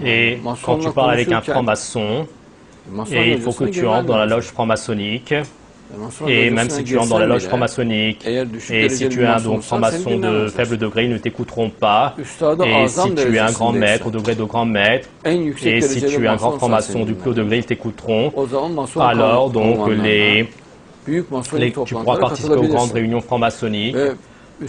Et quand tu parles avec un franc-maçon, et il faut que tu entres dans la loge franc-maçonnique, et même si tu entres dans la loge franc-maçonnique, et si tu es un franc-maçon de faible degré, ils ne t'écouteront pas. Et si tu es un grand maître, au degré de grand maître, et si tu es un grand franc-maçon du plus haut degré, ils t'écouteront. Alors, donc, tu pourras participer aux grandes réunions franc-maçonniques.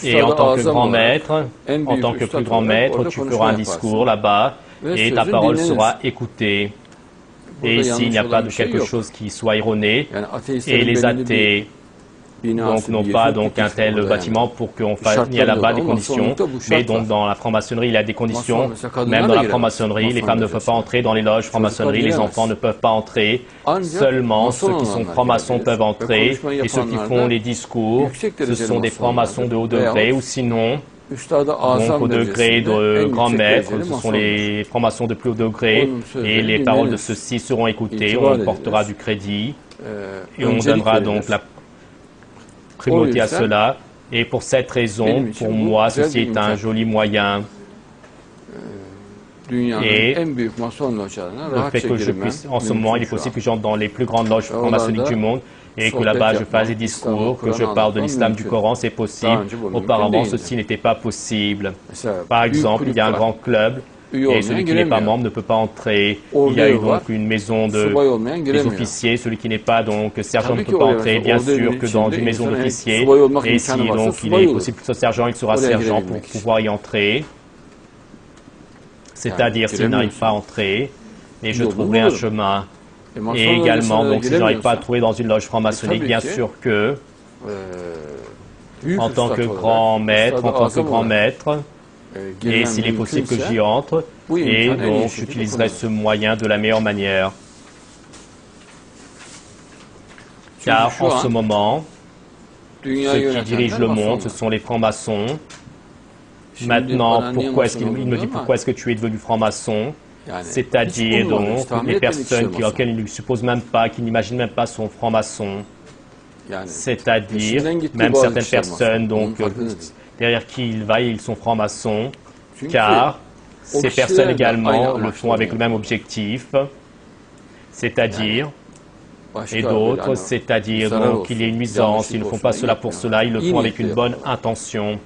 Et en tant que grand maître, en tant que plus grand maître, tu feras un discours là-bas, et ta parole sera écoutée. Et s'il n'y a pas de quelque chose qui soit erroné, et les athées n'ont pas un tel bâtiment pour qu'on fasse, il y a là-bas des conditions, mais donc dans la franc-maçonnerie, il y a des conditions, même dans la franc-maçonnerie, les femmes ne peuvent pas entrer dans les loges franc-maçonnerie, les enfants ne peuvent pas entrer, seulement ceux qui sont francs-maçons peuvent entrer, et ceux qui font les discours, ce sont des francs-maçons de haut degré, ou sinon, donc au degré de grand maître, ce sont les francs-maçons de plus haut degré, et les paroles de ceux-ci seront écoutées, on portera du crédit, et on donnera donc la primauté à cela. Et pour cette raison, pour moi, ceci est un joli moyen. Et le fait que je puisse, en ce moment, il est possible que j'entre dans les plus grandes loges franc-maçonniques du monde, et que là-bas je fasse des discours, que je parle de l'islam du Coran, c'est possible. Auparavant, ceci n'était pas possible. Par exemple, il y a un grand club, et celui qui n'est pas membre ne peut pas entrer. Il y a eu donc une maison des officiers, celui qui n'est pas donc sergent ne peut pas entrer, bien sûr que dans une maison d'officiers. Et si donc il est possible que ce sergent, il sera sergent pour pouvoir y entrer. C'est-à-dire s'il n'arrive pas à entrer, et je trouverai un chemin. Et également, donc, si je n'arrive pas à trouver dans une loge franc-maçonnique, bien sûr que, en tant que grand maître, et s'il est possible que j'y entre, et donc j'utiliserai ce moyen de la meilleure manière. Car en ce moment, ceux qui dirigent le monde, ce sont les francs-maçons. Maintenant, pourquoi est-ce qu'il me dit pourquoi est-ce que tu es devenu franc-maçon? C'est-à-dire donc les personnes auxquelles il ne suppose même pas, qui n'imaginent même pas sont francs-maçons. C'est-à-dire même certaines personnes donc derrière qui il va, ils sont francs-maçons, car ces personnes également le font avec le même objectif, c'est-à-dire, et d'autres, c'est-à-dire donc qu'il y ait une nuisance, ils ne font pas cela pour cela, ils le font avec une bonne intention.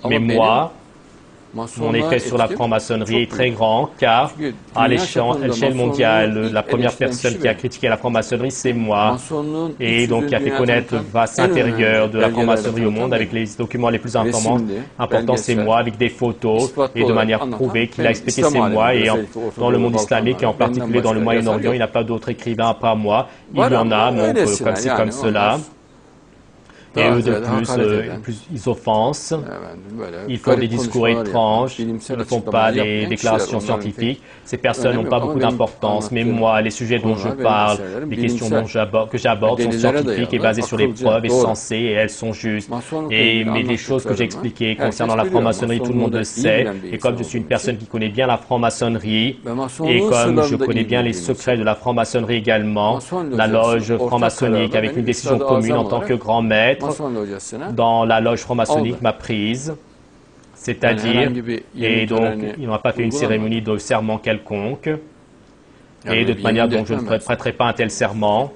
Mais moi, mon effet sur la franc-maçonnerie est très grand, car à l'échelle mondiale, la première personne qui a critiqué la franc-maçonnerie, c'est moi, et donc qui a fait connaître le vaste intérieur de la franc-maçonnerie au monde avec les documents les plus importants, c'est moi, avec des photos, et de manière prouvée qu'il a expliqué c'est moi, et dans le monde islamique, et en particulier dans le Moyen-Orient, il n'y a pas d'autres écrivains à part moi, il y en a, donc comme c'est comme cela. Et eux de plus, ils offensent, ils font des discours étranges, ils ne font pas des déclarations scientifiques. Ces personnes n'ont pas beaucoup d'importance, mais moi, les sujets dont je parle, les questions que j'aborde sont scientifiques et basées sur les preuves et sensées, et elles sont justes. Mais les choses que j'ai expliquées concernant la franc-maçonnerie, tout le monde le sait, et comme je suis une personne qui connaît bien la franc-maçonnerie, et comme je connais bien les secrets de la franc-maçonnerie également, la loge franc-maçonnique, avec une décision commune en tant que grand maître, dans la loge franc-maçonnique m'a prise, c'est-à-dire, et donc il n'aura pas fait une cérémonie de serment quelconque, et de toute manière donc je ne prêterai pas un tel serment,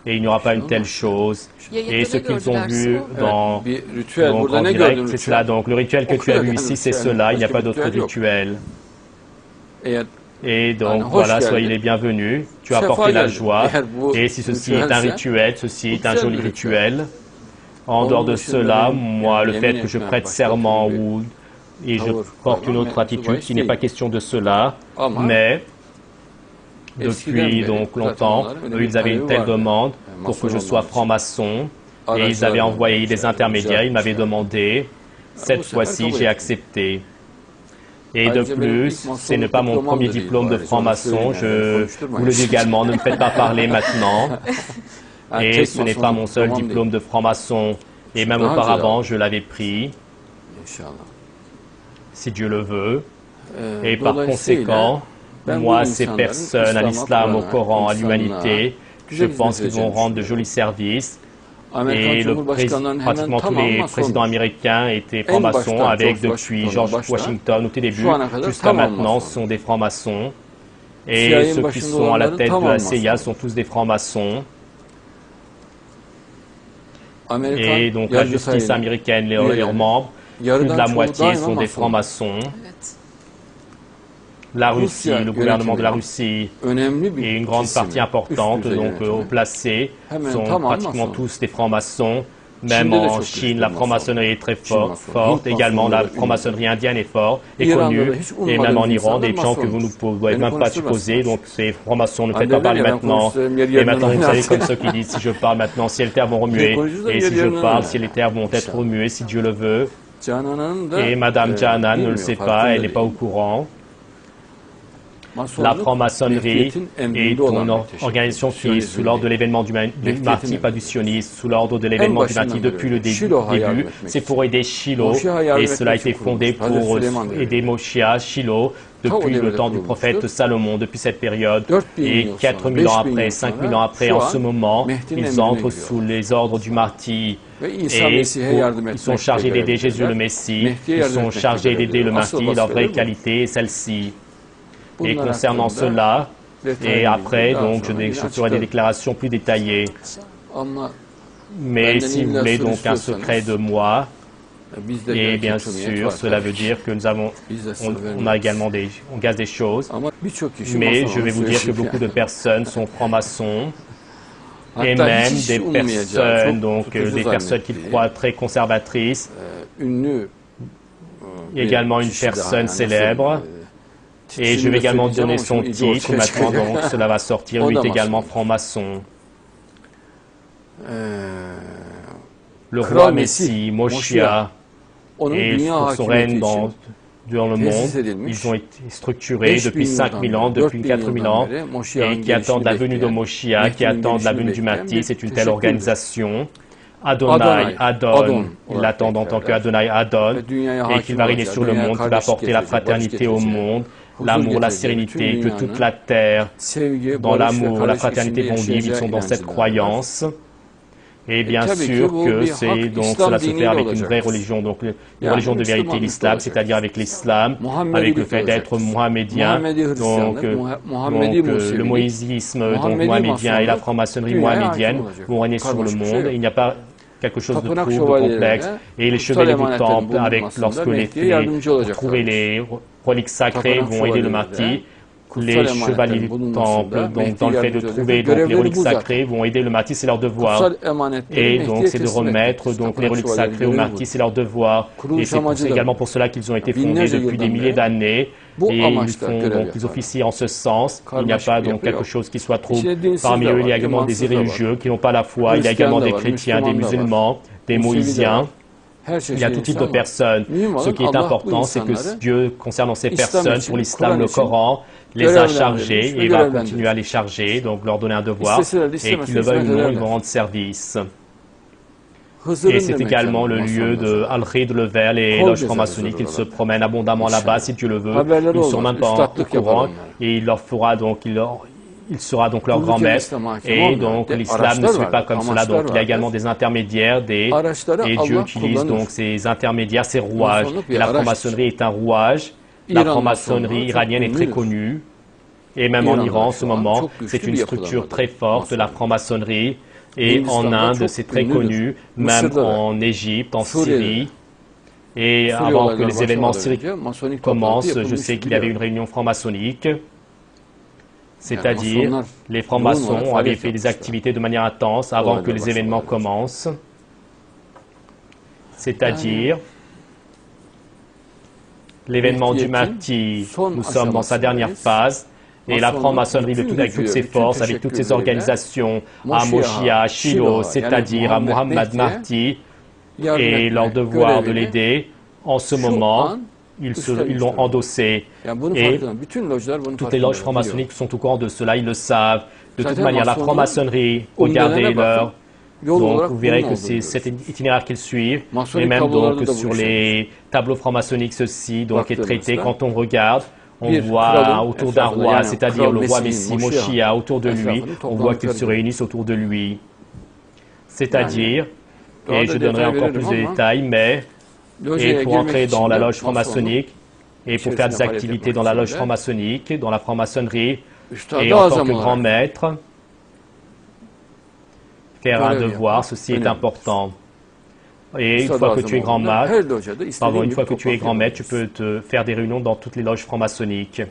et il n'y aura pas une telle chose. Et ce qu'ils ont vu en direct, c'est cela. Donc le rituel que tu as vu ici, c'est cela, il n'y a pas d'autre rituel. Et donc voilà, soyez les bienvenus, tu as apporté la joie, et si ceci est un rituel, ceci est un joli rituel. En dehors de cela, moi, le fait que je prête serment et je porte une autre attitude, il n'est pas question de cela, mais depuis donc longtemps, eux, ils avaient une telle demande pour que je sois franc-maçon, et ils avaient envoyé des intermédiaires, ils m'avaient demandé, cette fois-ci, j'ai accepté. Et de plus, ce n'est pas mon premier diplôme de franc-maçon, je vous le dis également, ne me faites pas parler maintenant. Et ce n'est pas mon seul diplôme de franc-maçon, et même auparavant, je l'avais pris, si Dieu le veut. Et par conséquent, moi, ces personnes, à l'islam, au Coran, à l'humanité, je pense qu'ils vont rendre de jolis services Et pratiquement tous les présidents américains étaient francs-maçons, avec depuis George Washington au tout début jusqu'à maintenant sont des francs-maçons. Et ceux qui sont à la tête de la CIA sont tous des francs-maçons. Et donc la justice américaine, leurs membres, plus de la moitié sont des francs-maçons. La Russie, le gouvernement de la Russie et une grande partie importante, donc haut placés, sont pratiquement tous des francs-maçons. Même en Chine, la franc-maçonnerie est très forte. Également, la franc-maçonnerie indienne est forte et connue. Et même en Iran, des gens que vous ne pouvez même pas supposer. Donc, ces francs-maçons, ne faites pas parler maintenant. Et maintenant, vous savez, comme ceux qui disent, si je parle maintenant, si les terres vont remuer. Et si je parle, si les terres vont être remuées, si Dieu le veut. Et Madame Jahanan ne le sait pas, elle n'est pas au courant. La franc-maçonnerie est une organisation qui est sous l'ordre de l'événement du Mahdi, pas du sionisme, sous l'ordre de l'événement du Mahdi depuis le début. C'est pour aider Shiloh, et cela a été fondé pour aider Moshiach, Shiloh, depuis le temps du prophète Salomon, depuis cette période. Et 4000 ans après, 5000 ans après, en ce moment, ils entrent sous les ordres du Mahdi. Et ils sont chargés d'aider Jésus le Messie, ils sont chargés d'aider le Mahdi, leur vraie qualité est celle-ci. Et concernant cela, et après, donc, je ferai des déclarations plus détaillées. Mais si vous voulez donc un secret de moi, et bien sûr, cela veut dire que on a également on gaze des choses. Mais je vais vous dire que beaucoup de personnes sont francs-maçons. Et même des personnes, donc des personnes qui croient très conservatrices. Il y a également une personne célèbre. Et je vais également donner son titre maintenant, donc cela va sortir. Lui est également franc-maçon. Le roi Messie, Moshiach, et son règne dans le monde, ils ont été structurés depuis 5000 ans, depuis 4000 ans, et qui attendent la venue de Moshiach, qui attendent la venue du Mahdi. C'est une telle organisation. Adonai, Adon, ils l'attendent en tant qu'Adonai, Adon, et qu'il va régner sur le monde, qui va apporter la fraternité au monde, l'amour, la sérénité, que toute la terre, dans l'amour, la fraternité vont vivre. Ils sont dans cette croyance. Et bien sûr que cela se fait avec une vraie religion, donc une religion de vérité, l'islam, c'est-à-dire avec l'islam, avec le fait d'être mohamédien, donc le moïsisme, donc mohamédien et la franc-maçonnerie mohamédienne vont régner sur le monde. Il n'y a pas quelque chose de trouble, de complexe. Et les chevaliers du temple, lorsque vous trouvez les reliques sacrées, vont aider le Mahdi. Les chevaliers du temple, donc dans le fait de trouver les reliques sacrées, vont aider le Mahdi, c'est leur devoir. Et donc c'est de remettre les reliques sacrées au Mahdi, c'est leur devoir. Et c'est également pour cela qu'ils ont été fondés depuis des milliers d'années. Et ils officient en ce sens. Il n'y a pas donc quelque chose qui soit trop. Parmi eux, il y a également des irréligieux qui n'ont pas la foi. Il y a également des chrétiens, des musulmans, des moïsiens. Il y a tout type de personnes. Ce qui est important, c'est que Dieu, concernant ces personnes, pour l'islam, le Coran, les a chargés et va continuer à les charger, donc leur donner un devoir, et qu'ils le veuillent ou non, ils vont rendre service. Et c'est également le lieu de Al-Rid, le vers, les loges franc-maçonniques. Ils se promènent abondamment là-bas, si Dieu le veut. Ils ne sont même pas au courant, et il leur fera donc, il sera donc leur grand maître. Et donc l'islam ne se fait pas comme cela. Donc il y a également des intermédiaires, et Dieu utilise donc ces intermédiaires, ces rouages. Et la franc-maçonnerie est un rouage. La franc-maçonnerie iranienne est très connue. Et même en Iran, en ce moment, c'est une structure très forte de la franc-maçonnerie. Et en Inde, c'est très connu, même en Égypte, en Syrie. Et avant que les événements syriques commencent, je sais qu'il y avait une réunion franc-maçonnique. C'est-à-dire, les francs-maçons avaient fait des activités de manière intense avant que les événements commencent. C'est-à-dire, l'événement du Mahdi, nous sommes dans sa dernière phase, et la franc-maçonnerie avec toutes ses forces, avec toutes ses organisations, à Moshiach, à Shiloh, c'est-à-dire à Muhammad Mahdi, et leur devoir de l'aider, en ce moment, ils l'ont endossé. Et toutes les loges franc-maçonniques sont au courant de cela, ils le savent. De toute manière, la franc-maçonnerie, regardez-leur. Donc, vous verrez que c'est cet itinéraire qu'ils suivent. Et même donc sur les tableaux franc-maçonniques, ceci donc est traité. Quand on regarde, on voit autour d'un roi, c'est-à-dire le roi Messie, Moshiach, autour de lui. On voit qu'ils se réunissent autour de lui. C'est-à-dire, et je donnerai encore plus de détails, mais et pour entrer dans la loge franc-maçonnique, et pour faire des activités dans la loge franc-maçonnique, dans la franc-maçonnerie, et en tant que grand maître, faire un devoir, ceci est important. Et une fois que tu es grand maître, tu peux te faire des réunions dans toutes les loges franc-maçonniques.